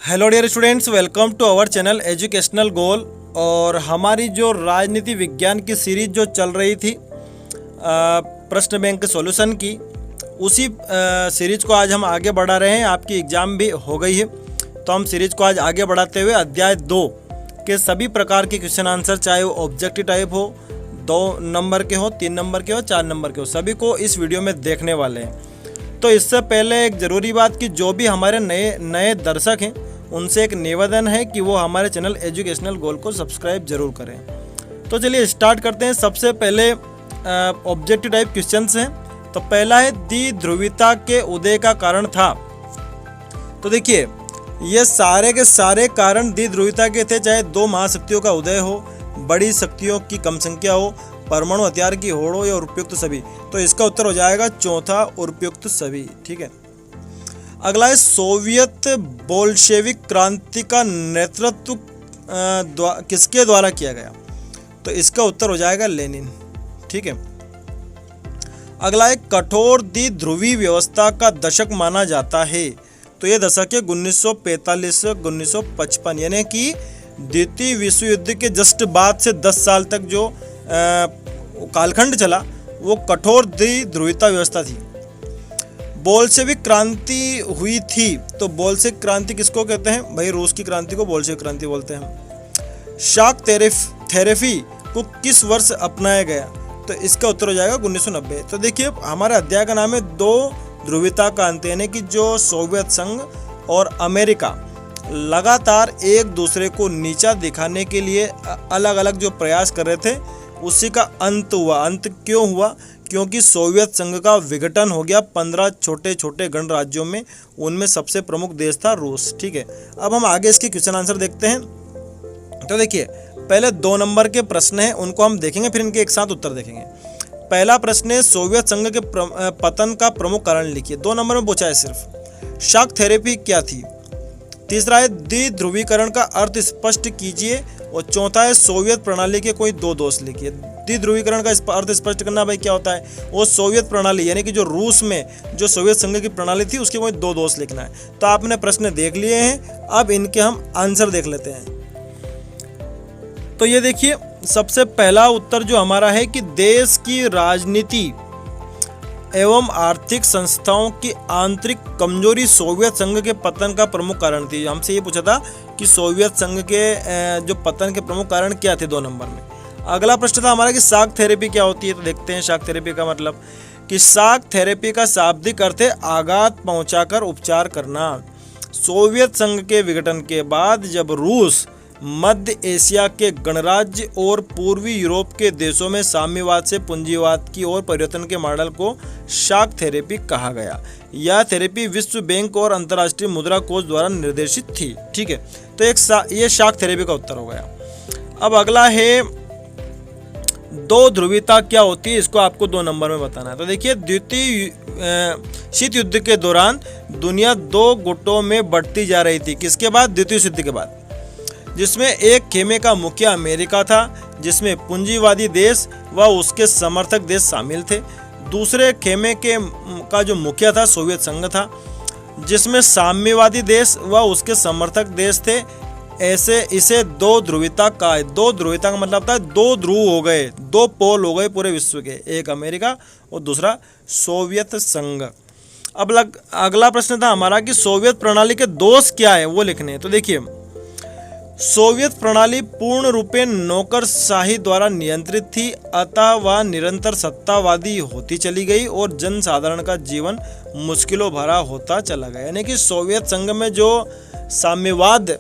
Hello dear students, welcome to our channel educational goal. और हमारी जो राजनीति विज्ञान की सीरीज जो चल रही थी प्रश्न बैंक सॉल्यूशन की, उसी सीरीज को आज हम आगे बढ़ा रहे हैं। आपकी एग्ज़ाम भी हो गई है, तो हम सीरीज को आज आगे बढ़ाते हुए अध्याय 2 के सभी प्रकार के क्वेश्चन आंसर, चाहे वो ऑब्जेक्टिव टाइप हो, 2 नंबर के हो, 3 नंबर के हो, 4 नंबर के हो, सभी को इस वीडियो में देखने वाले हैं। तो इससे पहले एक ज़रूरी बात कि जो भी हमारे नए दर्शक हैं उनसे एक निवेदन है कि वो हमारे चैनल एजुकेशनल गोल को सब्सक्राइब जरूर करें। तो चलिए स्टार्ट करते हैं। सबसे पहले ऑब्जेक्टिव टाइप क्वेश्चंस हैं। तो पहला है द्विध्रुवीता के उदय का कारण था। तो देखिए, ये सारे के सारे कारण द्विध्रुवीता के थे, चाहे 2 महाशक्तियों का उदय हो, बड़ी शक्तियों की कम संख्या हो, परमाणु हथियार की होड़ हो या उपयुक्त सभी। तो इसका उत्तर हो जाएगा चौथा, उपयुक्त सभी। ठीक है। अगला है सोवियत बोल्शेविक क्रांति का नेतृत्व किसके द्वारा किया गया। तो इसका उत्तर हो जाएगा लेनिन। ठीक है। अगला है कठोर द्विध्रुवी व्यवस्था का दशक माना जाता है। तो ये दशक है 1945 से 1955, यानी कि द्वितीय विश्व युद्ध के जस्ट बाद से 10 साल तक जो कालखंड चला वो कठोर द्विध्रुवीता व्यवस्था थी। बोल्शेविक क्रांति हुई थी। तो बोल्शेविक क्रांति किसको कहते हैं भाई? रूस की क्रांति को बोल्शेविक क्रांति बोलते हैं। शॉक थेरेपी को किस वर्ष अपनाया गया? तो इसका उत्तर हो जाएगा 1990। तो देखिए, हमारे अध्याय का नाम है 2 ध्रुवीयता का अंत, यानी कि जो सोवियत संघ और अमेरिका लगातार एक दूसरे को नीचा दिखाने के लिए अलग अलग जो प्रयास कर रहे थे, उसी का अंत हुआ। अंत क्यों हुआ? क्योंकि सोवियत संघ का विघटन हो गया 15 छोटे छोटे गणराज्यों में। उनमें सबसे प्रमुख देश था रूस। ठीक है। अब हम आगे इसके क्वेश्चन आंसर देखते हैं। तो देखिए, पहले 2 नंबर के प्रश्न हैं, उनको हम देखेंगे, फिर इनके एक साथ उत्तर देखेंगे। पहला प्रश्न है सोवियत संघ के पतन का प्रमुख कारण लिखिए। 2 नंबर में पूछा है सिर्फ। शॉक थेरेपी क्या थी? तीसरा है द्विध्रुवीकरण का अर्थ स्पष्ट कीजिए। और चौथा है सोवियत प्रणाली के कोई 2 दोष लिखिए। द्विध्रुवीकरण का अर्थ स्पष्ट करना भाई क्या होता है? वो सोवियत प्रणाली, यानी कि जो रूस में जो सोवियत संघ की प्रणाली थी, उसके कोई 2 दोष लिखना है। तो आपने प्रश्न देख लिए हैं, अब इनके हम आंसर देख लेते हैं। तो ये देखिए, सबसे पहला उत्तर जो हमारा है कि देश की राजनीति एवं आर्थिक संस्थाओं की आंतरिक कमजोरी सोवियत संघ के पतन का प्रमुख कारण थी। हमसे ये पूछा था कि सोवियत संघ के जो पतन के प्रमुख कारण क्या थे 2 नंबर में। अगला प्रश्न था हमारा कि शॉक थेरेपी क्या होती है। तो देखते हैं शॉक थेरेपी का मतलब कि शॉक थेरेपी का शाब्दिक अर्थ है आघात पहुंचाकर उपचार करना। सोवियत संघ के विघटन के बाद जब रूस मध्य एशिया के गणराज्य और पूर्वी यूरोप के देशों में साम्यवाद से पूंजीवाद की ओर परिवर्तन के मॉडल को शॉक थेरेपी कहा गया। यह थेरेपी विश्व बैंक और अंतर्राष्ट्रीय मुद्रा कोष द्वारा निर्देशित थी। ठीक है। तो ये शॉक थेरेपी का उत्तर हो गया। अब अगला है 2 ध्रुवीयता क्या होती है, इसको आपको 2 नंबर में बताना है। तो देखिए, द्वितीय शीत युद्ध के दौरान दुनिया 2 गुटों में बढ़ती जा रही थी। किसके बाद? द्वितीय युद्ध के बाद, जिसमें एक खेमे का मुखिया अमेरिका था, जिसमें पूंजीवादी देश व उसके समर्थक देश शामिल थे। दूसरे खेमे का जो मुखिया था सोवियत संघ था, जिसमें साम्यवादी देश व उसके समर्थक देश थे। ऐसे इसे 2 ध्रुवीयता का है। 2 ध्रुवीयता का मतलब था 2 ध्रुव हो गए, 2 पोल हो गए पूरे विश्व के, एक अमेरिका और दूसरा सोवियत संघ। अब अगला प्रश्न था हमारा कि सोवियत प्रणाली के दोष क्या है, वो लिखने हैं। तो देखिए, सोवियत प्रणाली पूर्ण रूपे नौकरशाही द्वारा नियंत्रित थी, अतः वह निरंतर सत्तावादी होती चली गई और जनसाधारण का जीवन मुश्किलों भरा होता चला गया। यानी कि सोवियत संघ में जो साम्यवाद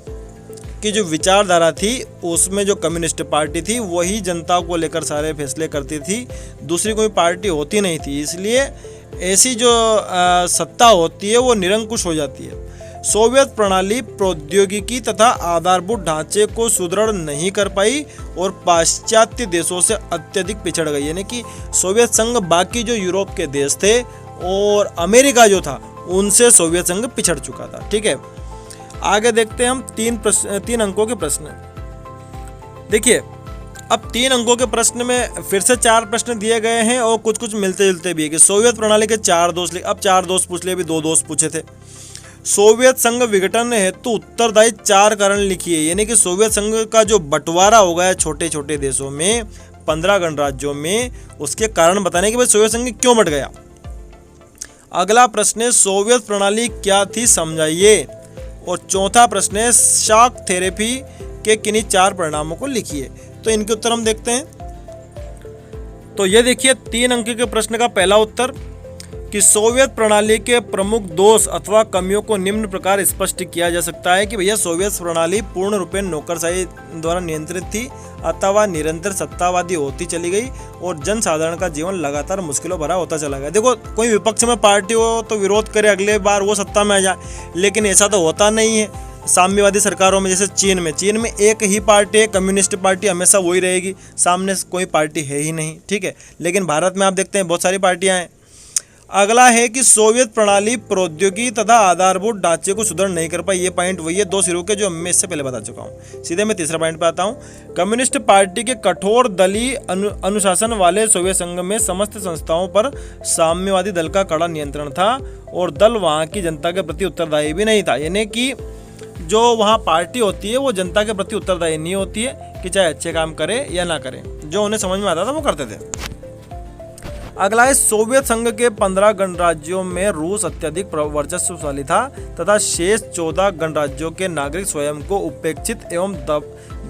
की जो विचारधारा थी, उसमें जो कम्युनिस्ट पार्टी थी वही जनता को लेकर सारे फैसले करती थी, दूसरी कोई पार्टी होती नहीं थी। इसलिए ऐसी जो सत्ता होती है वो निरंकुश हो जाती है। सोवियत प्रणाली प्रौद्योगिकी तथा आधारभूत ढांचे को सुदृढ़ नहीं कर पाई और पाश्चात्य देशों से अत्यधिक पिछड़ गई। यानी कि सोवियत संघ बाकी जो यूरोप के देश थे और अमेरिका जो था, उनसे सोवियत संघ पिछड़ चुका था। ठीक है। आगे देखते हैं हम 3 अंकों के प्रश्न। देखिए, अब 3 अंकों के प्रश्न में फिर से 4 प्रश्न दिए गए हैं और कुछ कुछ मिलते जुलते भी है कि सोवियत प्रणाली के 4 दोष। अब 4 दोष पूछ लिए, अभी 2 दोष पूछे थे। सोवियत संघ विघटन हेतु उत्तरदायी 4 कारण लिखिए। यानी कि सोवियत संघ का जो बंटवारा हो गया छोटे छोटे देशों में, 15 गणराज्यों में, उसके कारण बताने कि भाई सोवियत संघ क्यों बंट गया। अगला प्रश्न है सोवियत प्रणाली क्या थी समझाइए। और चौथा प्रश्न है शॉक थेरेपी के किन्हीं 4 परिणामों को लिखिए। तो इनके उत्तर हम देखते हैं। तो ये देखिए 3 अंक के प्रश्न का पहला उत्तर कि सोवियत प्रणाली के प्रमुख दोष अथवा कमियों को निम्न प्रकार स्पष्ट किया जा सकता है कि भैया सोवियत प्रणाली पूर्ण रूपेण नौकरशाही द्वारा नियंत्रित थी अथवा निरंतर सत्तावादी होती चली गई और जनसाधारण का जीवन लगातार मुश्किलों भरा होता चला गया। देखो कोई विपक्ष में पार्टी हो तो विरोध करे, अगले बार वो सत्ता में आ जाए, लेकिन ऐसा तो होता नहीं है साम्यवादी सरकारों में। जैसे चीन में एक ही पार्टी है, कम्युनिस्ट पार्टी, हमेशा वही रहेगी, सामने कोई पार्टी है ही नहीं, ठीक है। लेकिन भारत में आप देखते हैं बहुत सारी पार्टियां हैं। अगला है कि सोवियत प्रणाली प्रौद्योगिकी तथा आधारभूत ढांचे को सुधार नहीं कर पाई। ये पॉइंट वही है 2 सिरों के जो मैं इससे पहले बता चुका हूँ। सीधे मैं तीसरा पॉइंट पे आता हूँ। कम्युनिस्ट पार्टी के कठोर दलीय अनुशासन वाले सोवियत संघ में समस्त संस्थाओं पर साम्यवादी दल का कड़ा नियंत्रण था और दल वहाँ की जनता के प्रति उत्तरदायी भी नहीं था। यानी कि जो वहाँ पार्टी होती है वो जनता के प्रति उत्तरदायी नहीं होती है कि चाहे अच्छे काम करे या ना करे, जो उन्हें समझ में आता था वो करते थे। अगला है सोवियत संघ के 15 गणराज्यों में रूस अत्यधिक वर्चस्वशाली था तथा शेष 14 गणराज्यों के नागरिक स्वयं को उपेक्षित एवं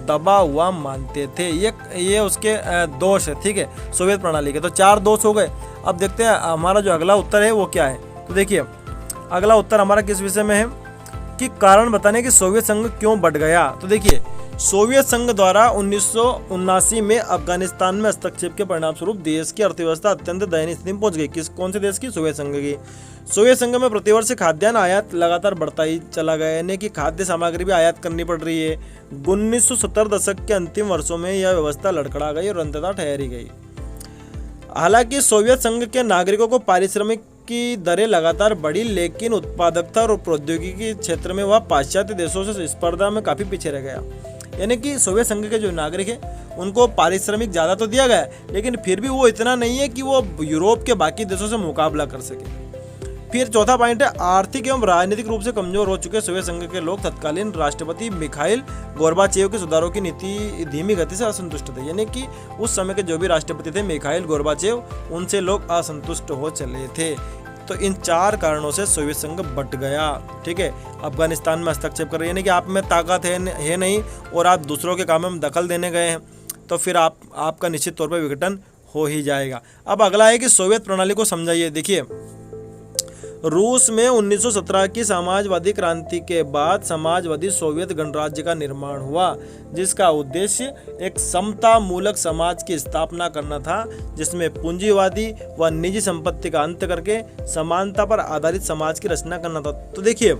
दबा हुआ मानते थे। ये उसके दोष है, ठीक है, सोवियत प्रणाली के। तो 4 दोष हो गए। अब देखते हैं हमारा जो अगला उत्तर है वो क्या है। तो देखिए अगला उत्तर हमारा किस विषय में है कि कारण बताने कि सोवियत संघ क्यों बढ़ गया। तो देखिए सोवियत संघ द्वारा 1979 में अफगानिस्तान में हस्तक्षेप के परिणाम स्वरूप देश की अर्थव्यवस्था अत्यंत दयनीय स्थिति में पहुंच गई। कौन से देश की? सोवियत संघ की। सोवियत संघ में प्रतिवर्ष खाद्यान्न आयात लगातार बढ़ता ही चला गया, यानी कि खाद्य सामग्री भी आयात करनी पड़ रही है। 1970 दशक के अंतिम वर्षों में यह व्यवस्था लड़खड़ा गई और अंततः ठहरी गई। हालांकि सोवियत संघ के नागरिकों को पारिश्रमिक की दरें लगातार बढ़ी, लेकिन उत्पादकता और प्रौद्योगिकी के क्षेत्र में वह पाश्चात्य देशों से स्पर्धा में काफी पीछे रह गया। यानी कि सोवियत संघ के जो नागरिक हैं उनको पारिश्रमिक ज़्यादा तो दिया गया है, लेकिन फिर भी वो इतना नहीं है कि वो यूरोप के बाकी देशों से मुकाबला कर सके। फिर चौथा पॉइंट है आर्थिक एवं राजनीतिक रूप से कमजोर हो चुके सोवियत संघ के लोग तत्कालीन राष्ट्रपति मिखाइल गोर्बाचेव के सुधारों की नीति धीमी गति से असंतुष्ट थे। यानी कि उस समय के जो भी राष्ट्रपति थे मिखाइल गोर्बाचेव, उनसे लोग असंतुष्ट हो चले थे। तो इन 4 कारणों से सोवियत संघ बट गया, ठीक है। अफगानिस्तान में हस्तक्षेप कर रहे, यानी कि आप में ताकत है नहीं और आप दूसरों के कामों में दखल देने गए हैं, तो फिर आपका निश्चित तौर पर विघटन हो ही जाएगा। अब अगला है कि सोवियत प्रणाली को समझाइए। देखिए रूस में 1917 की समाजवादी क्रांति के बाद समाजवादी सोवियत गणराज्य का निर्माण हुआ, जिसका उद्देश्य एक समता मूलक समाज की स्थापना करना था, जिसमें पूंजीवादी व निजी संपत्ति का अंत करके समानता पर आधारित समाज की रचना करना था। तो देखिए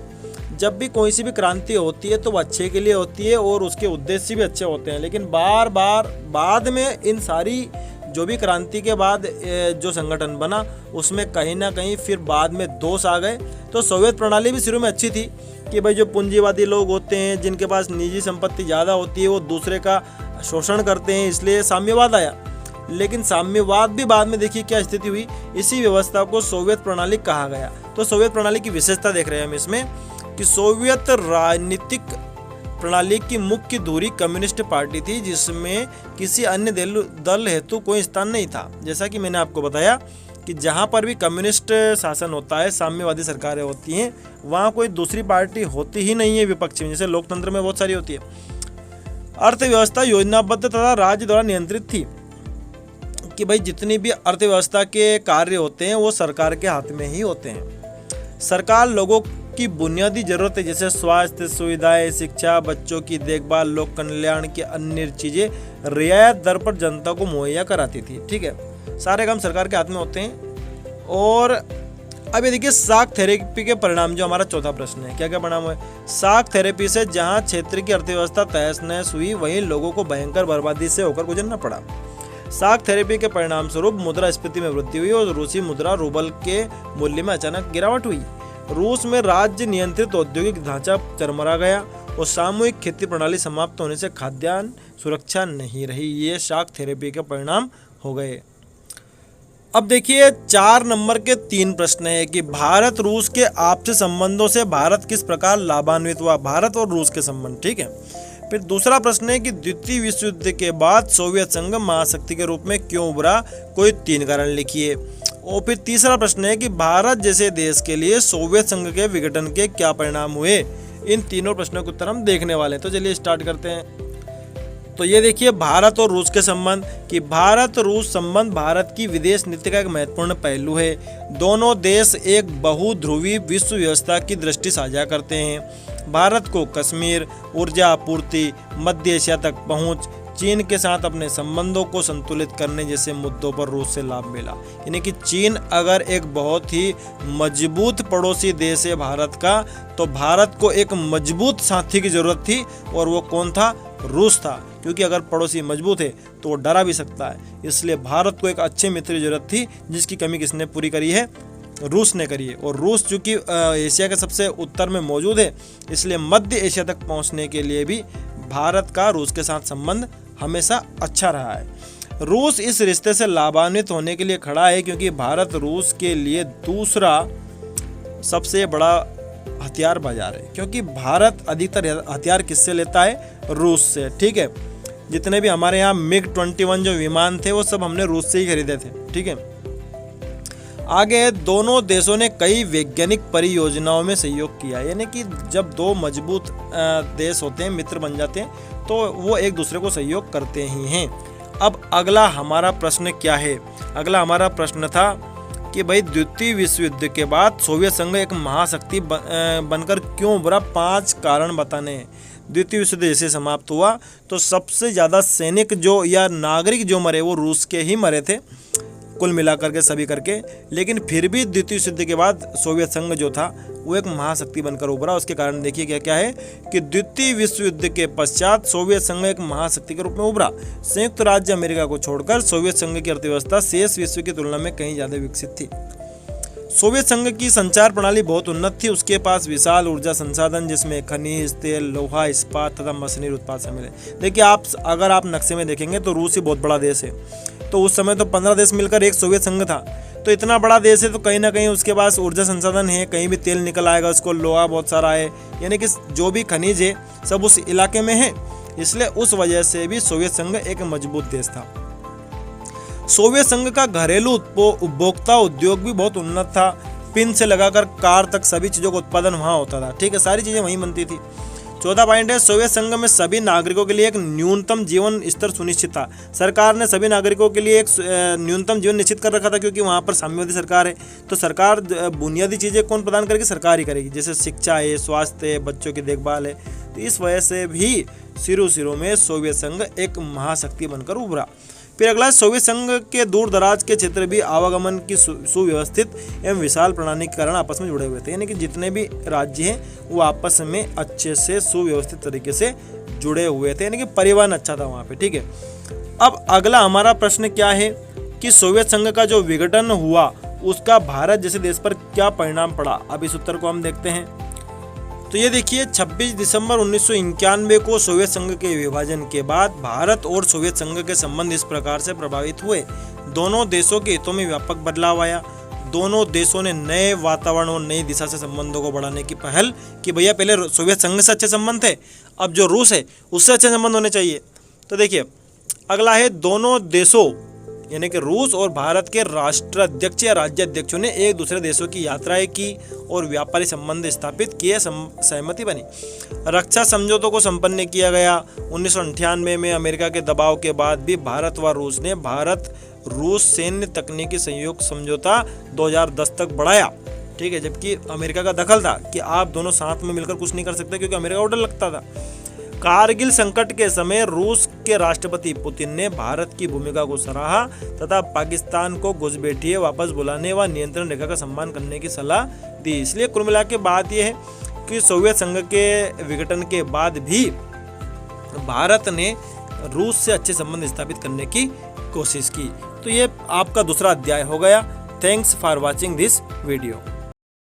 जब भी कोई सी भी क्रांति होती है तो वो अच्छे के लिए होती है और उसके उद्देश्य भी अच्छे होते हैं, लेकिन बार बार बाद में इन सारी जो भी क्रांति के बाद जो संगठन बना उसमें कहीं ना कहीं फिर बाद में दोष आ गए। तो सोवियत प्रणाली भी शुरू में अच्छी थी कि भाई जो पूंजीवादी लोग होते हैं जिनके पास निजी संपत्ति ज़्यादा होती है वो दूसरे का शोषण करते हैं, इसलिए साम्यवाद आया। लेकिन साम्यवाद भी बाद में देखिए क्या स्थिति हुई, इसी व्यवस्था को सोवियत प्रणाली कहा गया। तो सोवियत प्रणाली की विशेषता देख रहे हैं हम इसमें कि सोवियत राजनीतिक प्रणाली की मुख्य धुरी कम्युनिस्ट पार्टी थी, जिसमें किसी अन्य दल हेतु कोई स्थान नहीं था। जैसा कि मैंने आपको बताया कि जहाँ पर भी कम्युनिस्ट शासन होता है, साम्यवादी सरकारें होती हैं, वहाँ कोई दूसरी पार्टी होती ही नहीं है विपक्ष में, जैसे लोकतंत्र में बहुत सारी होती है। अर्थव्यवस्था योजनाबद्ध तथा राज्य द्वारा नियंत्रित थी कि भाई जितनी भी अर्थव्यवस्था के कार्य होते हैं वो सरकार के हाथ में ही होते हैं। सरकार लोगों की बुनियादी जरूरतें जैसे स्वास्थ्य सुविधाएं, शिक्षा, बच्चों की देखभाल, लोक कल्याण की अन्य चीजें रियायत दर पर जनता को मुहैया कराती थी, ठीक है। सारे काम सरकार के हाथ में होते हैं। और अब ये देखिए शॉक थेरेपी के परिणाम, जो हमारा चौथा प्रश्न है, क्या क्या परिणाम हुए। शॉक थेरेपी से जहां क्षेत्र की अर्थव्यवस्था तहस नहस हुई, वहीं लोगों को भयंकर बर्बादी से होकर गुजरना पड़ा। शॉक थेरेपी के परिणाम स्वरूप मुद्रास्फीति में वृद्धि हुई और रूसी मुद्रा रूबल के मूल्य में अचानक गिरावट हुई। रूस में राज्य नियंत्रित औद्योगिक ढांचा चरमरा गया और सामूहिक खेती प्रणाली समाप्त होने से खाद्यान्न सुरक्षा नहीं रही। ये शॉक थेरेपी के परिणाम हो गए। अब देखिए 4 नंबर के 3 प्रश्न है कि भारत रूस के आपसी संबंधों से भारत किस प्रकार लाभान्वित हुआ, भारत और रूस के संबंध, ठीक है। फिर दूसरा प्रश्न है कि द्वितीय विश्व युद्ध के बाद सोवियत संघ महाशक्ति के रूप में क्यों उभरा, कोई 3 कारण लिखिए। और फिर तीसरा प्रश्न है कि भारत जैसे देश के लिए सोवियत संघ के विघटन के क्या परिणाम हुए। इन तीनों प्रश्नों के उत्तर हम देखने वाले हैं। तो चलिए स्टार्ट करते हैं। तो ये देखिए भारत और रूस के संबंध कि भारत रूस संबंध भारत की विदेश नीति का एक महत्वपूर्ण पहलू है। दोनों देश एक बहुध्रुवी विश्व व्यवस्था की दृष्टि साझा करते हैं। भारत को कश्मीर, ऊर्जा आपूर्ति, मध्य एशिया तक पहुंच, चीन के साथ अपने संबंधों को संतुलित करने जैसे मुद्दों पर रूस से लाभ मिला। यानी कि चीन अगर एक बहुत ही मजबूत पड़ोसी देश है भारत का, तो भारत को एक मजबूत साथी की जरूरत थी, और वो कौन था, रूस था। क्योंकि अगर पड़ोसी मजबूत है तो वो डरा भी सकता है, इसलिए भारत को एक अच्छे मित्र की जरूरत थी, जिसकी कमी किसने पूरी करी है, रूस ने करी है। और रूस चूंकि एशिया के सबसे उत्तर में मौजूद है, इसलिए मध्य एशिया तक पहुंचने के लिए भी भारत का रूस के साथ संबंध हमेशा अच्छा रहा है। रूस इस रिश्ते से लाभान्वित होने के लिए खड़ा है, क्योंकि भारत रूस के लिए दूसरा सबसे बड़ा हथियार बाजार है। क्योंकि भारत अधिकतर हथियार किससे लेता है, रूस से, ठीक है। जितने भी हमारे यहाँ MiG-21 जो विमान थे वो सब हमने रूस से ही खरीदे थे, ठीक है। आगे दोनों देशों ने कई वैज्ञानिक परियोजनाओं में सहयोग किया। यानी कि जब दो मजबूत देश होते हैं, मित्र बन जाते हैं, तो वो एक दूसरे को सहयोग करते ही हैं। अब अगला हमारा प्रश्न क्या है, अगला हमारा प्रश्न था कि भाई द्वितीय विश्व युद्ध के बाद सोवियत संघ एक महाशक्ति बनकर क्यों उभरा, 5 कारण बताने हैं। द्वितीय विश्व युद्ध जैसे समाप्त हुआ तो सबसे ज़्यादा सैनिक जो या नागरिक जो मरे वो रूस के ही मरे थे, कुल मिलाकर के सभी करके। लेकिन फिर भी द्वितीय विश्व युद्ध के बाद सोवियत संघ जो था वो एक महाशक्ति बनकर उभरा। उसके कारण देखिए क्या क्या है कि द्वितीय विश्व युद्ध के पश्चात सोवियत संघ एक महाशक्ति के रूप में उभरा। संयुक्त राज्य अमेरिका को छोड़कर सोवियत संघ की अर्थव्यवस्था शेष विश्व की तुलना में कहीं ज़्यादा विकसित थी। सोवियत संघ की संचार प्रणाली बहुत उन्नत थी। उसके पास विशाल ऊर्जा संसाधन, जिसमें खनिज तेल, लोहा, इस्पात तथा मशीनरी उत्पाद शामिल है। देखिए अगर आप नक्शे में देखेंगे तो रूस ही बहुत बड़ा देश है। तो उस समय तो 15 देश मिलकर एक सोवियत संघ था। तो इतना बड़ा देश है तो कहीं ना कहीं उसके पास ऊर्जा संसाधन है, कहीं भी तेल निकल आएगा, उसको लोहा बहुत सारा है, यानी कि जो भी खनिज है सब उस इलाके में है। इसलिए उस वजह से भी सोवियत संघ एक मजबूत देश था। सोवियत संघ का घरेलू उपभोक्ता उद्योग भी बहुत उन्नत था। पिन से लगाकर कार तक सभी चीज़ों का उत्पादन वहाँ होता था, ठीक है, सारी चीज़ें वहीं बनती थी। 14 पॉइंट है, सोवियत संघ में सभी नागरिकों के लिए एक न्यूनतम जीवन स्तर सुनिश्चित था। सरकार ने सभी नागरिकों के लिए एक न्यूनतम जीवन निश्चित कर रखा था, क्योंकि वहाँ पर साम्यवादी सरकार है। तो सरकार बुनियादी चीज़ें कौन प्रदान करेगी, सरकार ही करेगी, जैसे शिक्षा है, स्वास्थ्य है, बच्चों की देखभाल है। तो इस वजह से भी शुरू में सोवियत संघ एक महाशक्ति बनकर उभरा। फिर अगला, सोवियत संघ के दूर दराज के क्षेत्र भी आवागमन की सुव्यवस्थित एवं विशाल प्रणाली के कारण आपस में जुड़े हुए थे। यानी कि जितने भी राज्य हैं वो आपस में अच्छे से सुव्यवस्थित तरीके से जुड़े हुए थे, यानी कि परिवहन अच्छा था वहाँ पे, ठीक है। अब अगला हमारा प्रश्न क्या है कि सोवियत संघ का जो विघटन हुआ उसका भारत जैसे देश पर क्या परिणाम पड़ा। अब इस उत्तर को हम देखते हैं। तो ये देखिए 26 दिसंबर 1991 को सोवियत संघ के विभाजन के बाद भारत और सोवियत संघ के संबंध इस प्रकार से प्रभावित हुए। दोनों देशों के हितों में व्यापक बदलाव आया। दोनों देशों ने नए वातावरण और नई दिशा से संबंधों को बढ़ाने की पहल कि भैया पहले सोवियत संघ से अच्छे संबंध थे, अब जो रूस है उससे अच्छे संबंध होने चाहिए। तो देखिए अगला है, दोनों देशों यानी कि रूस और भारत के राष्ट्राध्यक्ष या राज्याध्यक्षों ने एक दूसरे देशों की यात्राएं की और व्यापारी संबंध स्थापित किए, सहमति बनी। रक्षा समझौतों को संपन्न किया गया। 1998 में अमेरिका के दबाव के बाद भी भारत व रूस ने भारत रूस सैन्य तकनीकी सहयोग समझौता 2010 तक बढ़ाया, ठीक है। जबकि अमेरिका का दखल था कि आप दोनों साथ में मिलकर कुछ नहीं कर सकते, क्योंकि अमेरिका को डर लगता था। कारगिल संकट के समय रूस के राष्ट्रपति पुतिन ने भारत की भूमिका को सराहा तथा पाकिस्तान को घुसपैठिए वापस बुलाने व नियंत्रण रेखा का सम्मान करने की सलाह दी। इसलिए कुल मिला के बात यह है कि सोवियत संघ के विघटन के बाद भी भारत ने रूस से अच्छे संबंध स्थापित करने की कोशिश की। तो ये आपका दूसरा अध्याय हो गया। Thanks for watching this video.